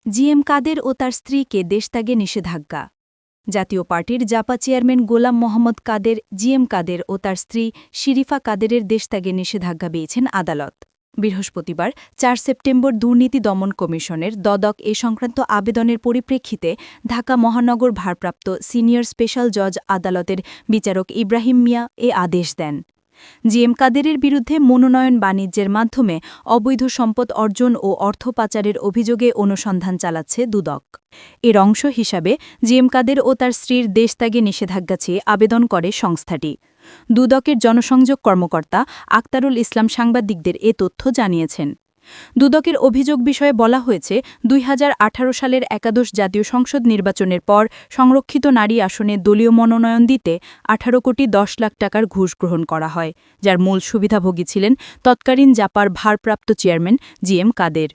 GM কাদের ও তার স্ত্রীকে দেশত্যাগে নিষেধাজ্ঞা। জাতীয় পার্টির জাপা চেয়ারম্যান গোলাম মোহাম্মদ কাদের, জিএম কাদের ও তার স্ত্রী শিরিফা কাদেরের দেশত্যাগে নিষেধাজ্ঞা পেয়েছেন আদালত। বৃহস্পতিবার ৪ সেপ্টেম্বর দুর্নীতি দমন কমিশনের দদক এ সংক্রান্ত আবেদনের পরিপ্রেক্ষিতে ঢাকা মহানগর ভারপ্রাপ্ত সিনিয়র স্পেশাল জজ আদালতের বিচারক ইব্রাহিম মিয়া এ আদেশ দেন। জিএম কাদেরের বিরুদ্ধে মনোনয়ন বাণিজ্যের মাধ্যমে অবৈধ সম্পদ অর্জন ও অর্থ পাচারের অভিযোগে অনুসন্ধান চালাচ্ছে দুদক। এর অংশ হিসাবে জিএম কাদের ও তার স্ত্রীর দেশত্যাগে নিষেধাজ্ঞা চেয়ে আবেদন করে সংস্থাটি। দুদকের জনসংযোগ কর্মকর্তা আক্তারুল ইসলাম সাংবাদিকদের এ তথ্য জানিয়েছেন। দুদকের অভিযোগ বিষয়ে বলা হয়েছে, ২০১৮ সালের একাদশ জাতীয় সংসদ নির্বাচনের পর সংরক্ষিত নারী আসনে দলীয় মনোনয়ন দিতে ১৮ কোটি ১০ লাখ টাকার ঘুষ গ্রহণ করা হয়, যার মূল সুবিধাভোগী ছিলেন তৎকালীন জাপার ভারপ্রাপ্ত চেয়ারম্যান জিএম কাদের।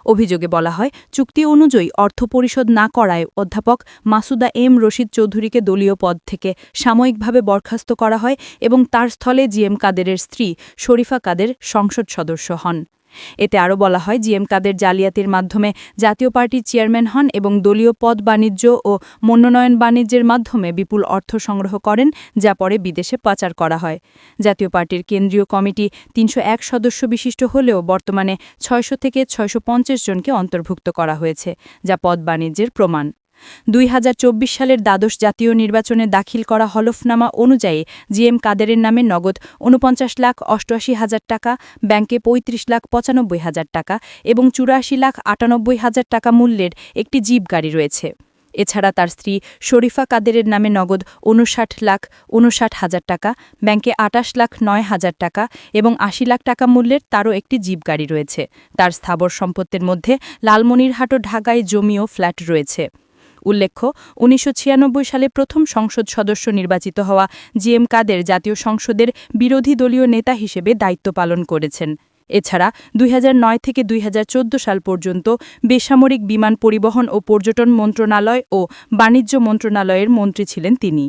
অভিযোগে বলা হয়, চুক্তি অনুযায়ী অর্থ পরিশোধ না করায় অধ্যাপক মাসুদা এম রশিদ চৌধুরীকে দলীয় পদ থেকে সাময়িকভাবে বরখাস্ত করা হয় এবং তার স্থলে জিএম কাদেরের স্ত্রী শরীফা কাদের সংসদ সদস্য হন। এতে আরও বলা হয়, জিএম কাদের জালিয়াতির মাধ্যমে জাতীয় পার্টির চেয়ারম্যান হন এবং দলীয় পদ বাণিজ্য ও মনোনয়ন বাণিজ্যের মাধ্যমে বিপুল অর্থ সংগ্রহ করেন, যা পরে বিদেশে পাচার করা হয়। জাতীয় পার্টির কেন্দ্রীয় কমিটি ৩০১ সদস্য বিশিষ্ট হলেও বর্তমানে ৬০০ থেকে ৬৫০ জনকে অন্তর্ভুক্ত করা হয়েছে, যা পদ বাণিজ্যের প্রমাণ। ২০২৪ সালের দ্বাদশ জাতীয় নির্বাচনে দাখিল করা হলফনামা অনুযায়ী জিএম কাদেরের নামে নগদ ৪৯,৮৮,০০০ টাকা, ব্যাংকে ৩৫,৯৫,০০০ টাকা এবং ৮৪,৯৮,০০০ টাকা মূল্যের একটি জিপ গাড়ি রয়েছে। এছাড়া তার স্ত্রী শরীফা কাদেরের নামে নগদ ৫৯,৫৯,০০০ টাকা, ব্যাংকে ২৮,০৯,০০০ টাকা এবং ৮০ লাখ টাকা মূল্যের তারও একটি জিপ গাড়ি রয়েছে। তার স্থাবর সম্পত্তির মধ্যে লালমনিরহাট ও ঢাকায় জমি ও ফ্ল্যাট রয়েছে। উল্লেখ্য, ১৯৯৬ সালে প্রথম সংসদ সদস্য নির্বাচিত হওয়া জিএম কাদের জাতীয় সংসদের বিরোধী দলীয় নেতা হিসেবে দায়িত্ব পালন করেছেন। এছাড়া ২০০৯ থেকে ২০১৪ সাল পর্যন্ত বেসামরিক বিমান পরিবহন ও পর্যটন মন্ত্রণালয় ও বাণিজ্য মন্ত্রণালয়ের মন্ত্রী ছিলেন তিনি।